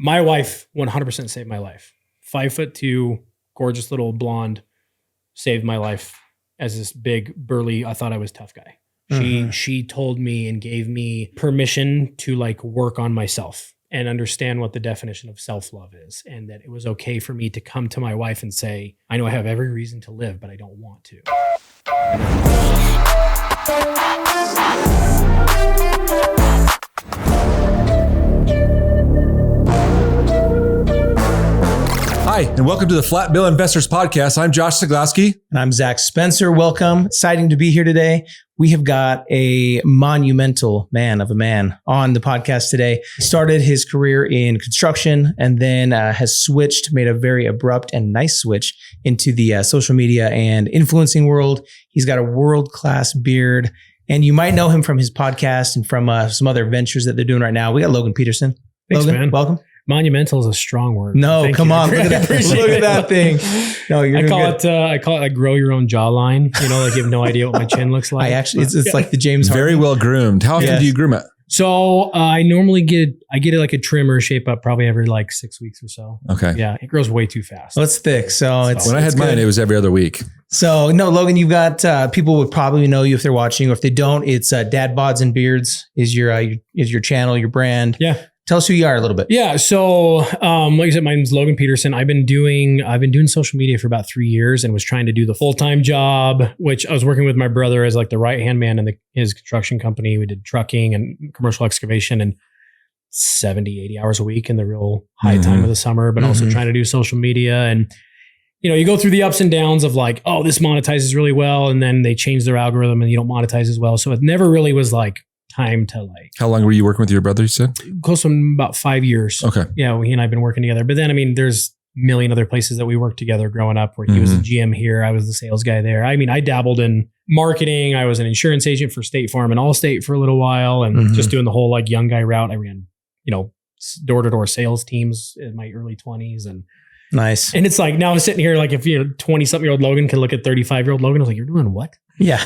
My wife 100% saved my life. 5'2", gorgeous little blonde, saved my life as this big, burly, I thought I was tough guy. She told me and gave me permission to like work on myself and understand what the definition of self-love is, and that it was okay for me to come to my wife and say, I know I have every reason to live, but I don't want to. Hi, and welcome to the Flat Bill Investors Podcast. I'm Josh Zaglaski. And I'm Zach Spencer. Welcome. Exciting to be here today. We have got a monumental man of a man on the podcast today. Started his career in construction and then has made a very abrupt and nice switch into the social media and influencing world. He's got a world-class beard, and you might know him from his podcast and from some other ventures that they're doing right now. We got Logan Peterson. Thanks, Logan, man. welcome. Monumental is a strong word. No, Thank come you. on. Look at that. Look at that thing. No, you're I call good. it like grow your own jawline. You know, like you have no idea what my chin looks like. It's like the James Very Harden. well groomed. How often Yes. do you groom it? So I normally get it like a trimmer shape up probably every like 6 weeks or so. Okay. Yeah, it grows way too fast. Well, it's thick. So it's When I had mine, it was every other week. So no, Logan, you've got people would probably know you if they're watching, or if they don't, it's Dad Bods and Beards is your channel, your brand. Yeah. Tell us who you are a little bit. Yeah. So, like I said, my name's Logan Peterson. I've been doing social media for about 3 years and was trying to do the full-time job, which I was working with my brother as like the right-hand man in his construction company. We did trucking and commercial excavation and 70, 80 hours a week in the real high time of the summer, but also trying to do social media. And, you know, you go through the ups and downs of like, oh, this monetizes really well. And then they change their algorithm and you don't monetize as well. So it never really was like time to like. How long were you working with your brother, you said? Close to about 5 years. Okay. Yeah, he and I have been working together. But then, I mean, there's a million other places that we worked together growing up where he was the GM here. I was the sales guy there. I mean, I dabbled in marketing. I was an insurance agent for State Farm and Allstate for a little while and just doing the whole like young guy route. I ran, you know, door-to-door sales teams in my early 20s. And Nice. And it's like, now I'm sitting here, like if 20-something-year-old Logan can look at 35-year-old Logan, I was like, you're doing what? Yeah.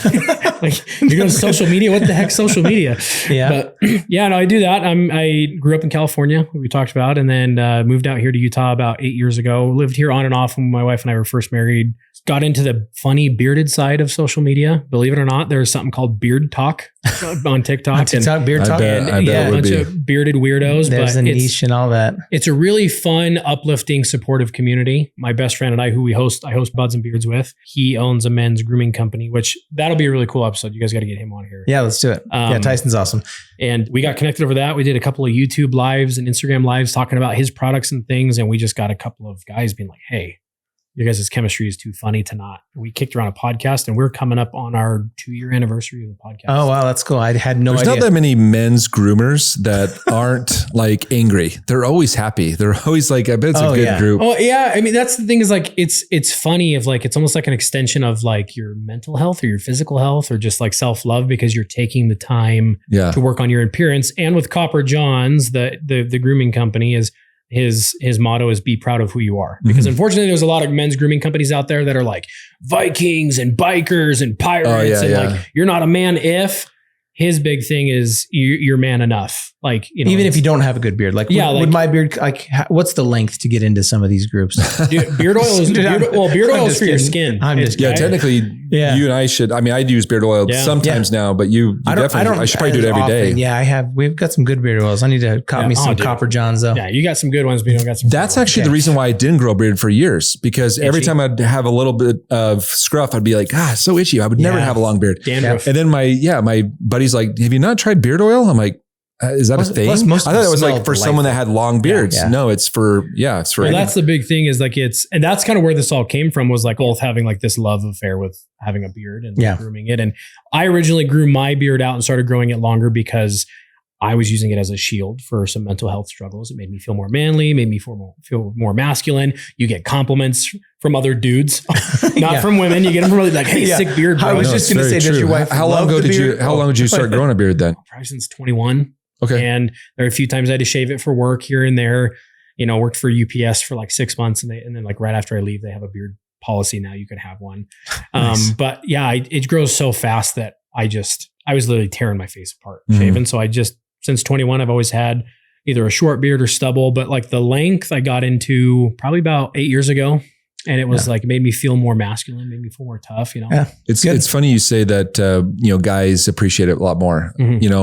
Like you're doing social media? What the heck's social media? Yeah. But yeah, no, I do that. I grew up in California, we talked about, and then moved out here to Utah about 8 years ago. Lived here on and off when my wife and I were first married. Got into the funny bearded side of social media. Believe it or not, there's something called Beard Talk on TikTok. On TikTok, Beard Talk. I bet Yeah, it a would bunch be. of bearded weirdos. There's but a it's, niche and all that. it's a really fun, uplifting, supportive community. My best friend and I, I host Buds and Beards with, he owns a men's grooming company, which that'll be a really cool episode. You guys got to get him on here. Yeah, let's do it. Yeah, Tyson's awesome. And we got connected over that. We did a couple of YouTube lives and Instagram lives talking about his products and things. And we just got a couple of guys being like, hey, your guys' chemistry is too funny to not. We kicked around a podcast and we're coming up on our 2-year anniversary of the podcast. Oh, wow. That's cool. I had no There's idea. not that many men's groomers that aren't like angry. They're always happy. They're always like, I bet it's a Oh, good yeah. group. Oh yeah. I mean, that's the thing is like, it's funny of like, it's almost like an extension of like your mental health or your physical health or just like self-love because you're taking the time Yeah. to work on your appearance. And with Copper Johns, the grooming company is his motto is be proud of who you are. Because unfortunately there's a lot of men's grooming companies out there that are like Vikings and bikers and pirates like you're not a man if. His big thing is you're man enough. Like, you know, Even if you don't have a good beard, like, Yeah, would like- my beard, like, what's the length to get into some of these groups? dude, beard oil is beard I'm oil is just for your kidding. skin. I'm just Yeah, Right? technically, Yeah. you and I should. I mean, I use beard oil Yeah. sometimes now, but you definitely. I should probably do it as every day. often. Yeah, we've got some good beard oils. I need to cop me some dude. Copper Johns though. Yeah, you got some good ones, but you don't got some. That's good ones. actually the reason why I didn't grow a beard for years, because every Itchy. time I'd have a little bit of scruff, I'd be like, it's so itchy. I would never Yeah. have a long beard. dandruff. And then my buddy's like, have you not tried beard oil? I'm like, is that Plus- a thing? plus most I of thought them it was like smell for someone that had long beards. Yeah. No, it's for Well, that's the big thing is like and that's kind of where this all came from was like both having like this love affair with having a beard and Yeah. grooming it. And I originally grew my beard out and started growing it longer because I was using it as a shield for some mental health struggles. It made me feel more manly, made me feel more masculine. You get compliments from other dudes, not Yeah. from women. You get them from like, hey, Yeah. sick beard, bro. I was just going to say, does your wife How long love ago the did beard? How long did you start growing a beard then? Probably since 21. Okay. And there are a few times I had to shave it for work here and there. You know, worked for UPS for like 6 months, and then like right after I leave, they have a beard policy now. You can have one. Nice. But yeah, it grows so fast that I was literally tearing my face apart shaving. So since 21, I've always had either a short beard or stubble, but like the length I got into probably about 8 years ago. And it was like, made me feel more masculine, made me feel more tough, you know? Yeah. It's funny you say that, guys appreciate it a lot more,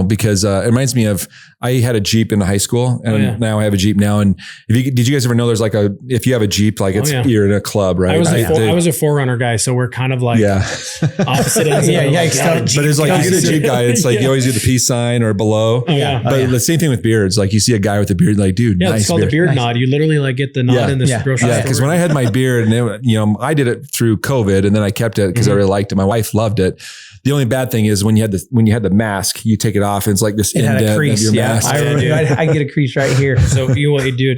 because it reminds me of, I had a Jeep in high school and now I have a Jeep now. And did you guys ever know there's like if you have a Jeep, like you're in a club, right? I was a 4Runner guy. So we're kind of like opposite ends. But it's like, you get a Jeep guy, it's like you always do the peace sign or below. But the same thing with beards. Like you see a guy with a beard, like, dude, nice it's called beard. the beard nod. You literally like get the nod in this grocery store. Yeah, because when I had my beard, and I did it through COVID, and then I kept it because I really liked it. My wife loved it. The only bad thing is when you had the mask, you take it off, and it's like this indent of your mask. I get a crease right here. So you know what you do?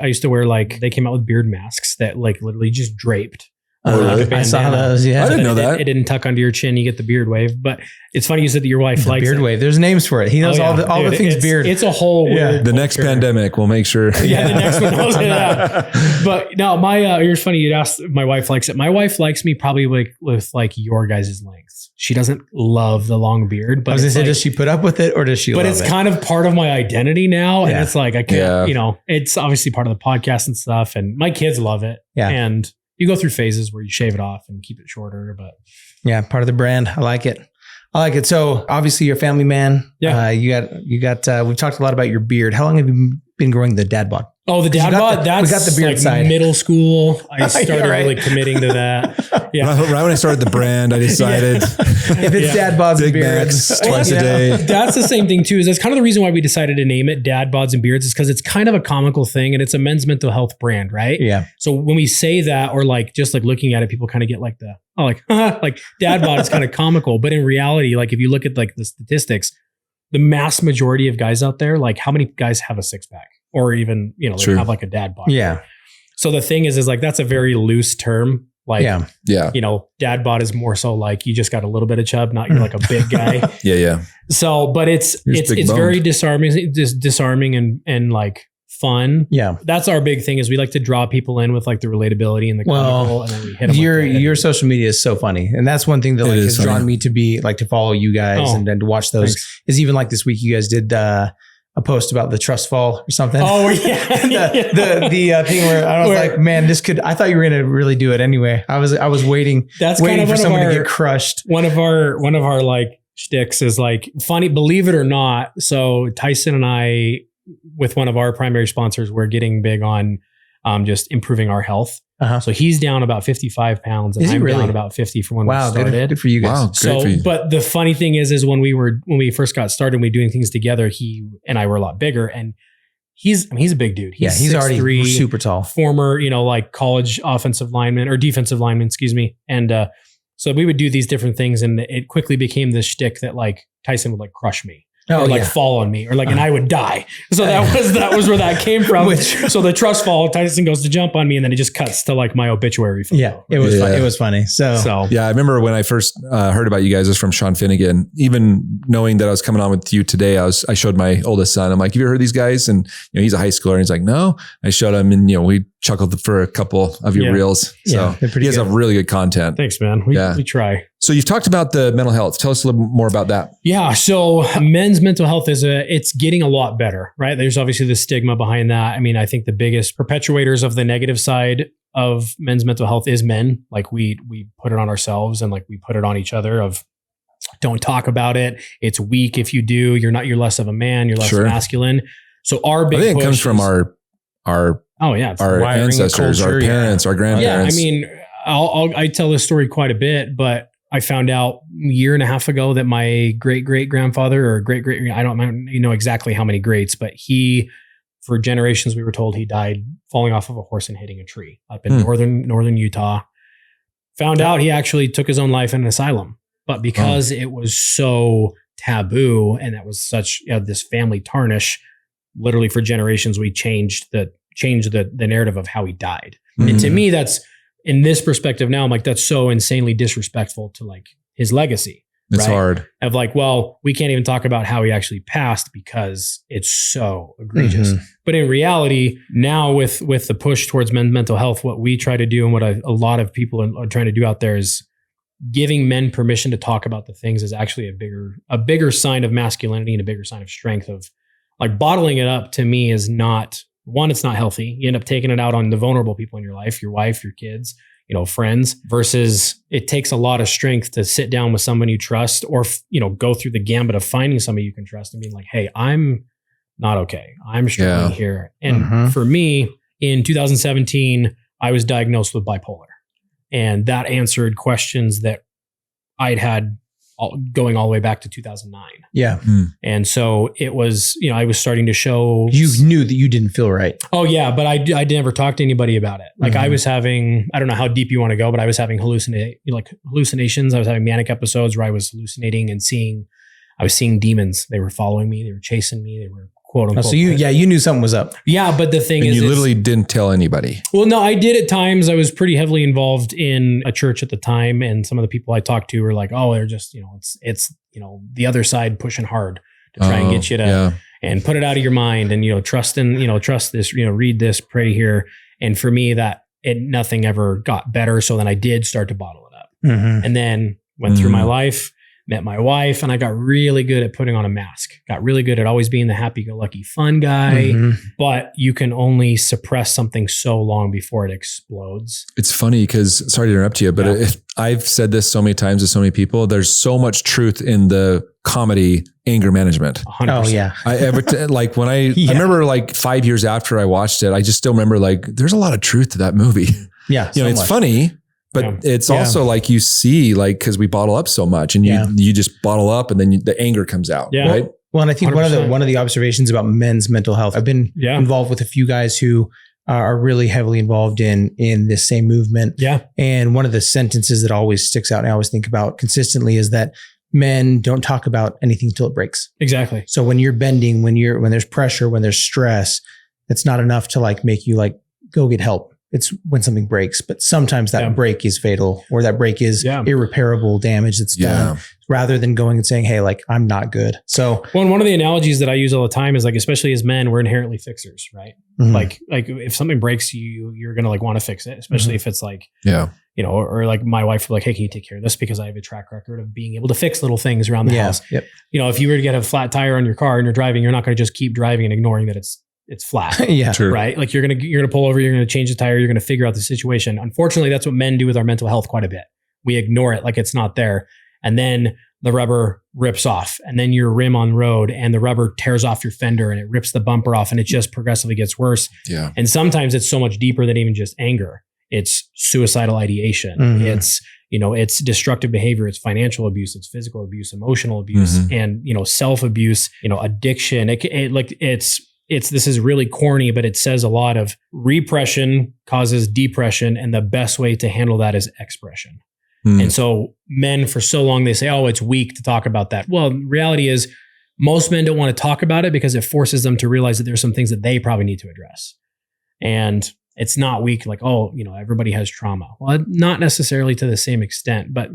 I used to wear they came out with beard masks that like literally just draped. Really? I saw those. Yeah, I didn't know that. It didn't tuck under your chin. You get the beard wave, but it's funny you said that your wife likes beard wave. There's names for it. He knows all the things beard. It's a whole weird The next pandemic, we'll make sure. The next one knows it. But no, it's funny you'd ask if my wife likes it. My wife likes me probably with like your guys' lengths. She doesn't love the long beard, but does she put up with it or does she? But it's kind of part of my identity now, and it's like I can't. Yeah. It's obviously part of the podcast and stuff, and my kids love it. Yeah, and you go through phases where you shave it off and keep it shorter, but part of the brand. I like it. So obviously you're a family man. Yeah. You got, we've talked a lot about your beard. How long have you been growing the dad bod? Oh, the dad bod. We got the beard side. Middle school. I started really committing to that. Yeah. Right when I started the brand, I decided if it's dad bods and beards twice a day. That's the same thing too. That's kind of the reason why we decided to name it Dad Bods and Beards, is because it's kind of a comical thing and it's a men's mental health brand, right? Yeah. So when we say that, or like just like looking at it, people kind of get like like dad bod is kind of comical, but in reality, like if you look at like the statistics, the mass majority of guys out there, like how many guys have a six pack? Or even, they have like a dad bod. Yeah. So the thing is like, that's a very loose term. Like, dad bod is more so like you just got a little bit of chub, not you're like a big guy. Yeah. So, but it's very disarming and like fun. Yeah. That's our big thing is we like to draw people in with like the relatability and the comical, and then we hit them. Your social media is so funny. And that's one thing that like has drawn me to be like to follow you guys and then to watch those. Thanks. Is even like this week you guys did a post about the trust fall or something. Oh yeah. the thing where I was like, man, I thought you were going to really do it anyway. I was waiting for someone to get crushed. One of our like shticks is like funny, believe it or not. So Tyson and I, with one of our primary sponsors, we're getting big on just improving our health. Uh-huh. So he's down about 55 pounds and I'm down about 50 from when we started. Good for you guys. Wow, so, for you. But the funny thing is when we first got started, and we were doing things together, he and I were a lot bigger, and he's a big dude. He's already super tall. Former, like college offensive lineman or defensive lineman, excuse me. And so we would do these different things, and it quickly became this shtick that like Tyson would like crush me. Or like fall on me, or like, and I would die. So that was where that came from. So the trust fall, Tyson goes to jump on me, and then it just cuts to like my obituary photo. Yeah, it was fun. It was funny. So yeah, I remember when I first heard about you guys, it was from Sean Finnegan. Even knowing that I was coming on with you today, I showed my oldest son. I'm like, have you ever heard these guys? And he's a high schooler, and he's like, no. I showed him, and we chuckled for a couple of your reels. So you guys have really good content. Thanks, man. We try. So you've talked about the mental health. Tell us a little more about that. Yeah. So men's mental health it's getting a lot better, right? There's obviously the stigma behind that. I mean, I think the biggest perpetuators of the negative side of men's mental health is men. Like we put it on ourselves, and like we put it on each other of don't talk about it. It's weak if you do. You're less of a man. You're less masculine. So our big I think it comes from our ancestors, our parents, our grandparents. Yeah. I mean, I tell this story quite a bit, but I found out a year and a half ago that my great-great-grandfather or I don't know exactly how many greats, but he, for generations, we were told he died falling off of a horse and hitting a tree up in northern Utah. Found out he actually took his own life in an asylum, but because it was so taboo and that was such this family tarnish, literally for generations, we changed the narrative of how he died. Mm-hmm. And to me, that's, in this perspective now, I'm like, that's so insanely disrespectful to like his legacy. It's hard. Of like, well, we can't even talk about how he actually passed because it's so egregious. Mm-hmm. But in reality, now with the push towards mental health, what we try to do and what a lot of people are trying to do out there is giving men permission to talk about the things is actually a bigger sign of masculinity and a bigger sign of strength of like bottling it up to me is not one, it's not healthy. You end up taking it out on the vulnerable people in your life, your wife, your kids, friends, versus it takes a lot of strength to sit down with someone you trust or, go through the gambit of finding somebody you can trust and being like, hey, I'm not okay. I'm struggling here. And for me, in 2017, I was diagnosed with bipolar, and that answered questions that I'd had going all the way back to 2009. Yeah. And so it was, I was starting to show. You knew that you didn't feel right. Oh yeah. But I never talked to anybody about it. Like I was having, I don't know how deep you want to go, but I was having hallucinations. I was having manic episodes where I was hallucinating and I was seeing demons. They were following me. They were chasing me. They were quote unquote. So you knew something was up. Yeah. But the thing and is, you literally didn't tell anybody. Well, no, I did at times. I was pretty heavily involved in a church at the time. And some of the people I talked to were like, oh, they're just, it's the other side pushing hard to try and get you to, and put it out of your mind and, trust this, read this, pray here. And for me, nothing ever got better. So then I did start to bottle it up and then went through my life, met my wife, and I got really good at putting on a mask, got really good at always being the happy-go-lucky fun guy, but you can only suppress something so long before it explodes. It's funny because, sorry to interrupt you, but I've said this so many times to so many people, there's so much truth in the comedy anger management. 100%. Oh yeah. I remember like 5 years after I watched it, I just still remember like, there's a lot of truth to that movie. Yeah. It's funny. But it's also like you see, like, because we bottle up so much and you just bottle up and then the anger comes out, right? Well, and I think 100%. one of the observations about men's mental health, I've been involved with a few guys who are really heavily involved in this same movement. Yeah. And one of the sentences that always sticks out and I always think about consistently is that men don't talk about anything until it breaks. Exactly. So when you're bending, when there's pressure, when there's stress, it's not enough to like make you like go get help. It's when something breaks, but sometimes that break is fatal or that break is irreparable damage that's done rather than going and saying, hey, like I'm not good. So one of the analogies that I use all the time is like, especially as men, we're inherently fixers, right? Like if something breaks you're going to like want to fix it, especially if it's like, or like my wife will be like, hey, can you take care of this? Because I have a track record of being able to fix little things around the house. Yep. If you were to get a flat tire on your car and you're driving, you're not going to just keep driving and ignoring that it's flat. True. Right? Like you're gonna pull over, you're gonna change the tire, you're gonna figure out the situation. Unfortunately, that's what men do with our mental health quite a bit. We ignore it like it's not there. And then the rubber rips off and then your rim on road and the rubber tears off your fender and it rips the bumper off and it just progressively gets worse. Yeah. And sometimes it's so much deeper than even just anger. It's suicidal ideation. It's, it's destructive behavior. It's financial abuse. It's physical abuse, emotional abuse, and, self-abuse, addiction. This is really corny, but it says a lot of repression causes depression. And the best way to handle that is expression. And so men for so long, they say, oh, it's weak to talk about that. Well, reality is most men don't want to talk about it because it forces them to realize that there's some things that they probably need to address. And it's not weak, like, oh, everybody has trauma. Well, not necessarily to the same extent, but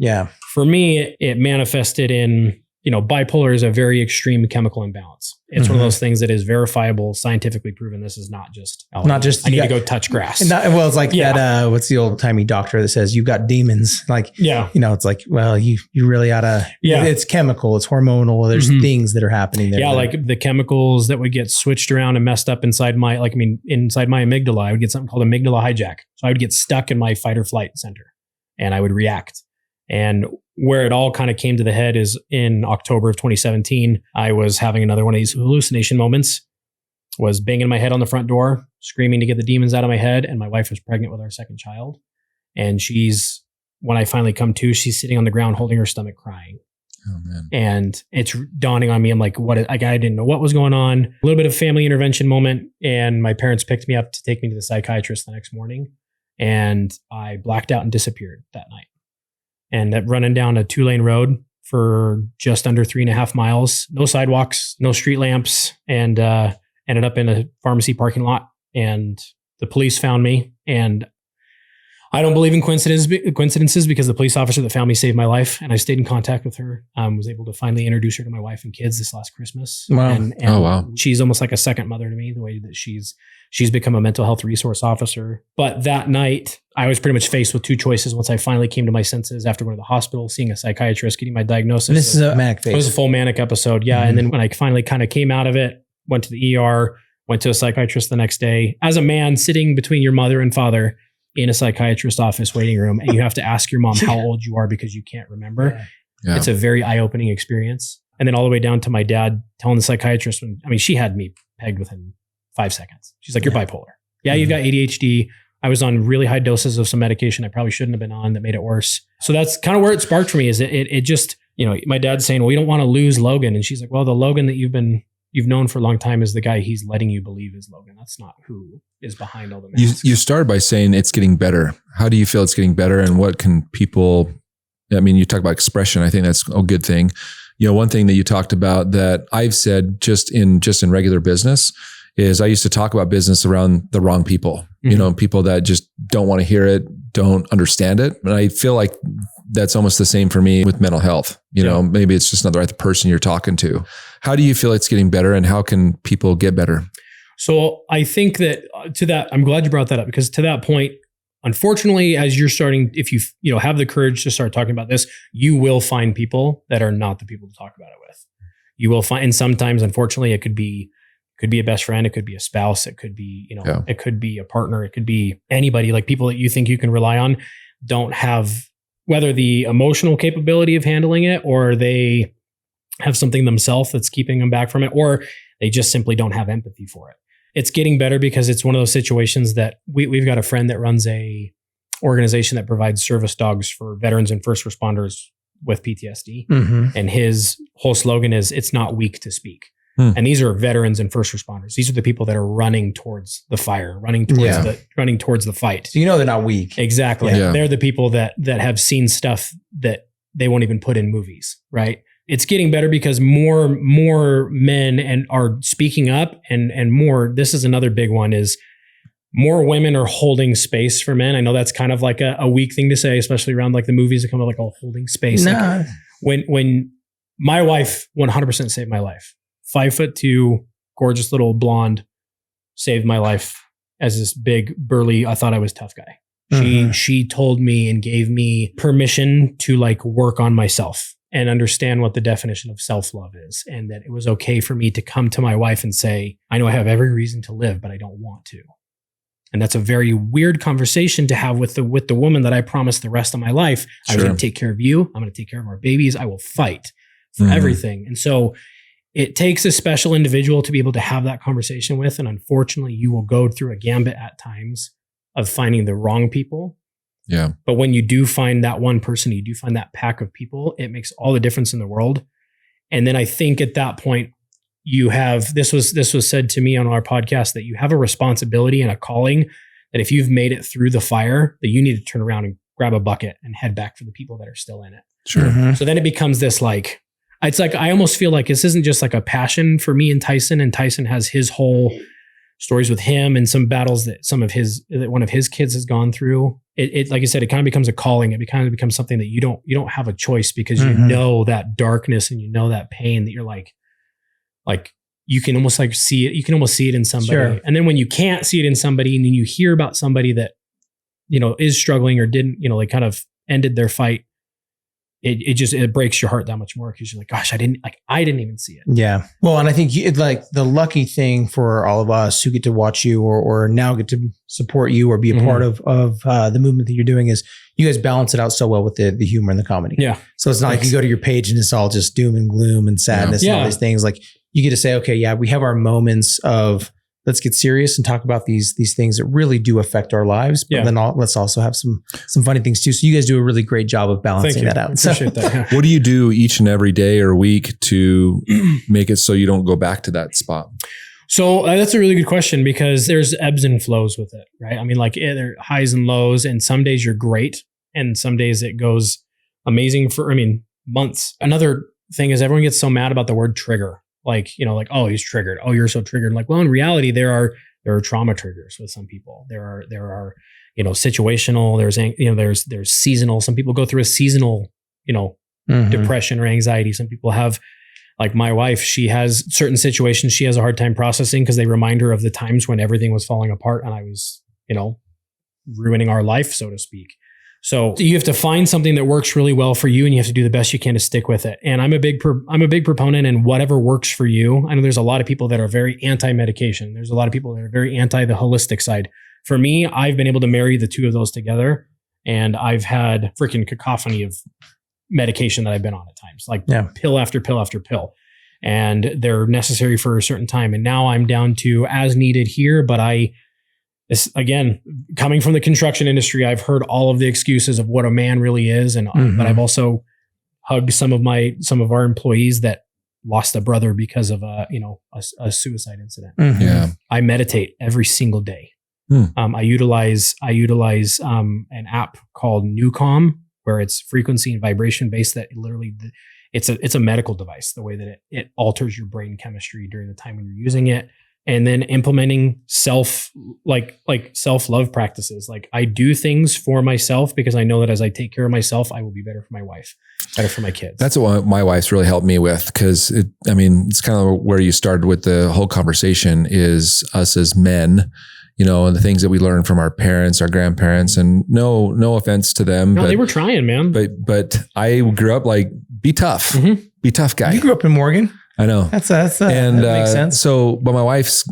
for me, it manifested in, bipolar is a very extreme chemical imbalance. It's one of those things that is verifiable, scientifically proven. This is not just, I need to go touch grass. It's like that, what's the old timey doctor that says you've got demons? Like, it's like, well, you really oughta, it's chemical, it's hormonal. There's things that are happening there. Yeah. Like the chemicals that would get switched around and messed up inside inside my amygdala, I would get something called amygdala hijack. So I would get stuck in my fight or flight center and I would react. And where it all kind of came to the head is in October of 2017, I was having another one of these hallucination moments, was banging my head on the front door, screaming to get the demons out of my head. And my wife was pregnant with our second child. And when I finally come to, she's sitting on the ground holding her stomach crying. Oh man. And it's dawning on me. I'm like, I didn't know what was going on. A little bit of family intervention moment. And my parents picked me up to take me to the psychiatrist the next morning. And I blacked out and disappeared that night. And that running down a 2-lane road for just under 3.5 miles, no sidewalks, no street lamps, and ended up in a pharmacy parking lot. And the police found me. And I don't believe in coincidences because the police officer that found me saved my life. And I stayed in contact with her. Was able to finally introduce her to my wife and kids this last Christmas. Wow. And she's almost like a second mother to me, the way that she's become a mental health resource officer. But that night, I was pretty much faced with two choices once I finally came to my senses after going to the hospital, seeing a psychiatrist, getting my diagnosis. And this is a manic phase. It was a full manic episode. Yeah. And then when I finally kind of came out of it, went to the ER, went to a psychiatrist the next day. As a man sitting between your mother and father in a psychiatrist's office waiting room, and you have to ask your mom how old you are because you can't remember. Yeah. It's a very eye-opening experience. And then all the way down to my dad telling the psychiatrist she had me pegged within 5 seconds. She's like, you're bipolar. Yeah, you've got ADHD. I was on really high doses of some medication I probably shouldn't have been on that made it worse. So that's kind of where it sparked for me is it just, my dad's saying, well, you don't want to lose Logan. And she's like, well, the Logan that you've known for a long time is the guy he's letting you believe is Logan. That's not who is behind all the masks. You started by saying it's getting better. How do you feel it's getting better, and what can people, you talk about expression. I think that's a good thing. One thing that you talked about that I've said just in regular business is I used to talk about business around the wrong people, people that just don't want to hear it, don't understand it. And I feel like that's almost the same for me with mental health. Maybe it's just not the right person you're talking to. How do you feel it's getting better, and how can people get better? So I think that to that, I'm glad you brought that up, because to that point, unfortunately, as you're starting, if you have the courage to start talking about this, you will find people that are not the people to talk about it with. You will find, and sometimes, unfortunately, it could be a best friend, it could be a spouse, it could be, it could be a partner, it could be anybody, like people that you think you can rely on don't have whether the emotional capability of handling it, or they have something themselves that's keeping them back from it, or they just simply don't have empathy for it. It's getting better because it's one of those situations that we've got a friend that runs a organization that provides service dogs for veterans and first responders with PTSD. Mm-hmm. And his whole slogan is, it's not weak to speak. And these are veterans and first responders. These are the people that are running towards the fire, running towards the fight. So they're not weak. Exactly. Yeah. They're the people that have seen stuff that they won't even put in movies, right? It's getting better because more men are speaking up, and more. This is another big one: is more women are holding space for men. I know that's kind of like a weak thing to say, especially around like the movies that come up like, oh, holding space. Nah. Like when my wife 100% saved my life. 5'2", gorgeous little blonde, saved my life as this big burly. I thought I was a tough guy. She told me and gave me permission to like work on myself and understand what the definition of self-love is, and that it was okay for me to come to my wife and say, I know I have every reason to live, but I don't want to. And that's a very weird conversation to have with the woman that I promised the rest of my life. Sure. I was going to take care of you. I'm going to take care of our babies. I will fight for everything. And so it takes a special individual to be able to have that conversation with. And unfortunately, you will go through a gambit at times of finding the wrong people. Yeah. But when you do find that one person, you do find that pack of people, it makes all the difference in the world. And then I think at that point, you have, this was said to me on our podcast, that you have a responsibility and a calling that if you've made it through the fire, that you need to turn around and grab a bucket and head back for the people that are still in it. Sure. Mm-hmm. So then it becomes this like, it's like, I almost feel like this isn't just like a passion for me and Tyson has his whole stories with him and some battles that one of his kids has gone through. It like I said, it kind of becomes a calling. It kind of becomes something that you don't have a choice, because you know that darkness and you know that pain that you're like you can almost like see it. You can almost see it in somebody. Sure. And then when you can't see it in somebody, and then you hear about somebody that, is struggling or didn't, like kind of ended their fight, it breaks your heart that much more, because you're like, gosh, I didn't even see it. Yeah. Well, and I think like the lucky thing for all of us who get to watch you or now get to support you or be a part of the movement that you're doing is you guys balance it out so well with the humor and the comedy. Yeah. So it's not like you go to your page and it's all just doom and gloom and sadness and all these things. Like you get to say, okay, yeah, we have our moments of let's get serious and talk about these things that really do affect our lives. But then let's also have some funny things too. So you guys do a really great job of balancing that out. I appreciate that. Yeah. What do you do each and every day or week to make it so you don't go back to that spot? So that's a really good question, because there's ebbs and flows with it, right? I mean, like there are highs and lows, and some days you're great, and some days it goes amazing for, months. Another thing is everyone gets so mad about the word trigger. Like, oh, he's triggered. Oh, you're so triggered. Like, well, in reality, there are trauma triggers with some people. There are situational, there's seasonal. Some people go through a seasonal, depression or anxiety. Some people have, like my wife, she has certain situations she has a hard time processing because they remind her of the times when everything was falling apart and I was, ruining our life, so to speak. So you have to find something that works really well for you, and you have to do the best you can to stick with it. And I'm a big proponent in whatever works for you. I know there's a lot of people that are very anti-medication. There's a lot of people that are very anti the holistic side. For me, I've been able to marry the two of those together, and I've had freaking cacophony of medication that I've been on at times, like pill after pill after pill. And they're necessary for a certain time. And now I'm down to as needed here, but this, again, coming from the construction industry, I've heard all of the excuses of what a man really is. And, but I've also hugged some of our employees that lost a brother because of a suicide incident. Yeah. I meditate every single day. I utilize an app called Newcom, where it's frequency and vibration based, that literally it's a medical device, the way that it alters your brain chemistry during the time when you're using it. And then implementing self-love practices. Like, I do things for myself because I know that as I take care of myself, I will be better for my wife, better for my kids. That's what my wife's really helped me with, because it's kind of where you started with the whole conversation, is us as men, and the things that we learn from our parents, our grandparents, and no offense to them. No, but they were trying, man. But I grew up like, be tough, be tough guy. You grew up in Morgan. I know. That makes sense. So, but my wife's,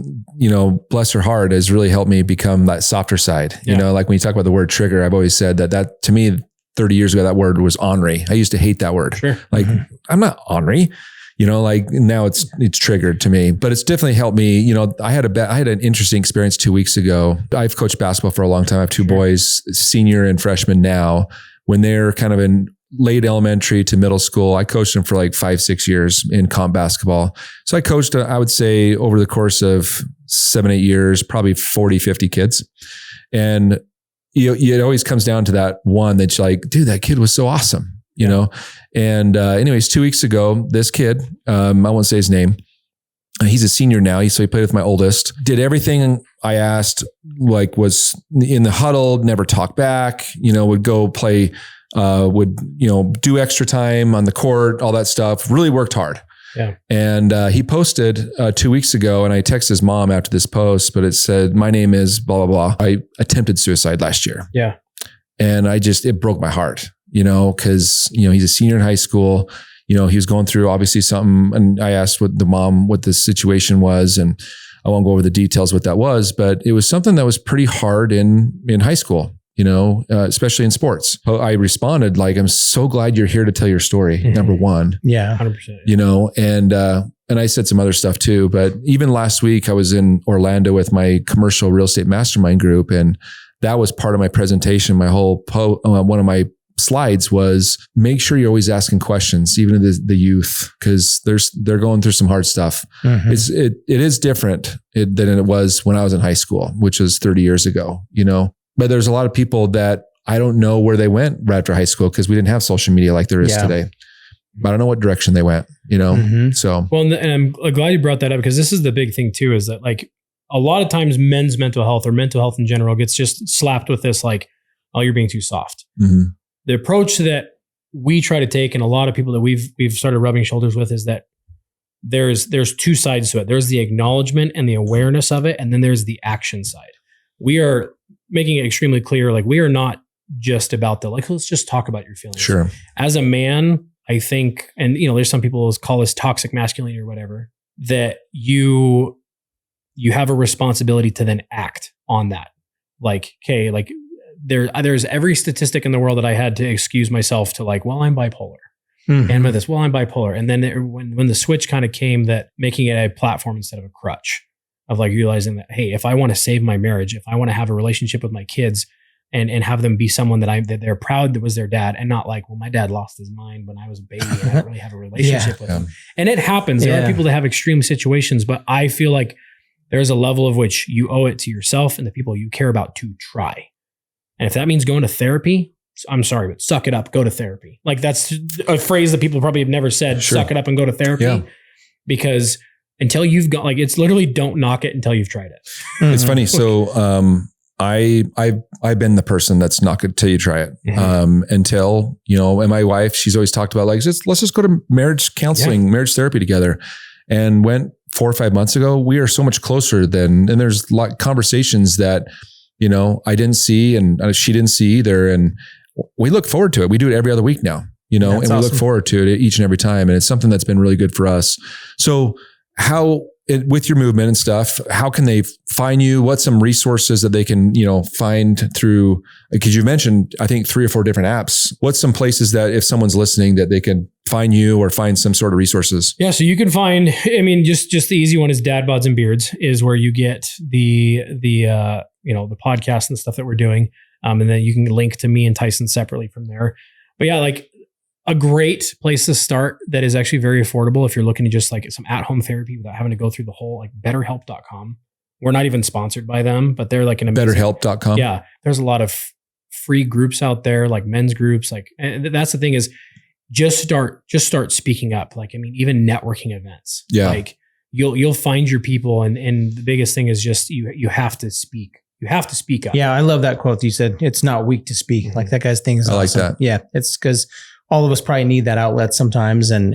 bless her heart, has really helped me become that softer side. Yeah. Like when you talk about the word trigger, I've always said that to me, 30 years ago, that word was ornery. I used to hate that word. Sure. Like, I'm not ornery, like now it's triggered to me, but it's definitely helped me. I had an interesting experience 2 weeks ago. I've coached basketball for a long time. I have two boys, senior and freshman now. When they're kind of in late elementary to middle school, I coached them for like 5-6 years in comp basketball. So I coached, I would say, over the course of 7-8 years, probably 40-50 kids. And it always comes down to that one that's like, dude, that kid was so awesome, And anyways, 2 weeks ago, this kid, I won't say his name, he's a senior now. So he played with my oldest, did everything I asked, like was in the huddle, never talked back, would go play, would do extra time on the court, all that stuff. Really worked hard. Yeah. And he posted 2 weeks ago, and I texted his mom after this post, but it said, "My name is blah, blah, blah. I attempted suicide last year." Yeah. And it broke my heart, because, he's a senior in high school. He was going through obviously something, and I asked what the situation was, and I won't go over the details what that was, but it was something that was pretty hard in high school. Especially in sports. So I responded like, "I'm so glad you're here to tell your story." Number one. Yeah. 100%. And I said some other stuff too, but even last week I was in Orlando with my commercial real estate mastermind group. And that was part of my presentation. My whole one of my slides was, make sure you're always asking questions, even to the youth, because they're going through some hard stuff. It is different than it was when I was in high school, which was 30 years ago, But there's a lot of people that I don't know where they went right after high school, because we didn't have social media like there is today. But I don't know what direction they went, So, well, and I'm glad you brought that up, because this is the big thing too, is that like a lot of times men's mental health, or mental health in general, gets just slapped with this like, "Oh, you're being too soft." The approach that we try to take, and a lot of people that we've started rubbing shoulders with, is that there's two sides to it. There's the acknowledgement and the awareness of it, and then there's the action side. We are making it extremely clear, like, we are not just about let's just talk about your feelings. Sure. As a man, I think, and there's some people who call this toxic masculinity or whatever, that you have a responsibility to then act on that. Like, okay, like there's every statistic in the world that I had to excuse myself to, like, well, I'm bipolar. And with this, well, I'm bipolar. And then when the switch kind of came, that making it a platform instead of a crutch, of like realizing that, hey, if I want to save my marriage, if I want to have a relationship with my kids and have them be someone that they're proud that was their dad, and not like, well, my dad lost his mind when I was a baby and I don't really have a relationship with him. And it happens. There are people that have extreme situations, but I feel like there's a level of which you owe it to yourself and the people you care about to try. And if that means going to therapy, I'm sorry, but suck it up, go to therapy. Like, that's a phrase that people probably have never said, suck it up and go to therapy. Because until you've got, like, it's literally don't knock it until you've tried it. It's funny. So, I've been the person that's not good till you try it. Until, and my wife, she's always talked about, like, let's just go to marriage counseling, marriage therapy together, and went 4 or 5 months ago. We are so much closer and there's a lot of conversations that, I didn't see and she didn't see either. And we look forward to it. We do it every other week now, you know, That's and we awesome. look forward to it each and every time. And it's something that's been really good for us. So with your movement and stuff, how can they find you? What's some resources that they can, you know, find through, because you mentioned, I think 3 or 4 different apps. What's some places that if someone's listening that they can find you or find some sort of resources? Yeah. So you can find, I mean, just the easy one is Dad Bods and Beards is where you get the podcast and the stuff that we're doing. And then you can link to me and Tyson separately from there. But yeah, like a great place to start that is actually very affordable if you're looking to just like some at-home therapy without having to go through the whole, like BetterHelp.com. We're not even sponsored by them, but they're like an amazing, BetterHelp.com. Yeah. There's a lot of free groups out there, like men's groups. Like, and that's the thing is just start speaking up. Like, I mean, even networking events. Yeah. Like you'll find your people. And the biggest thing is just, you have to speak. You have to speak up. Yeah, I love that quote. You said it's not weak to speak. Like that guy's thing is I like awesome. that. Yeah, it's because all of us probably need that outlet sometimes, and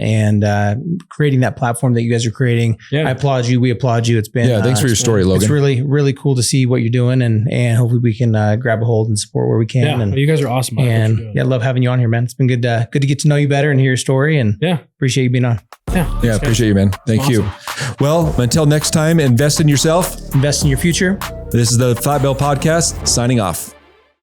creating that platform that you guys are creating. Yeah. I applaud you. We applaud you. It's been Thanks for your story, Logan. It's really, really cool to see what you're doing, and hopefully we can grab a hold and support where we can. Yeah, and you guys are awesome. and I love having you on here, man. It's been good to get to know you better and hear your story, and appreciate you being on. Yeah, appreciate you, man. Thank you. Well, until next time, invest in yourself. Invest in your future. This is the Flat Bell Podcast, signing off.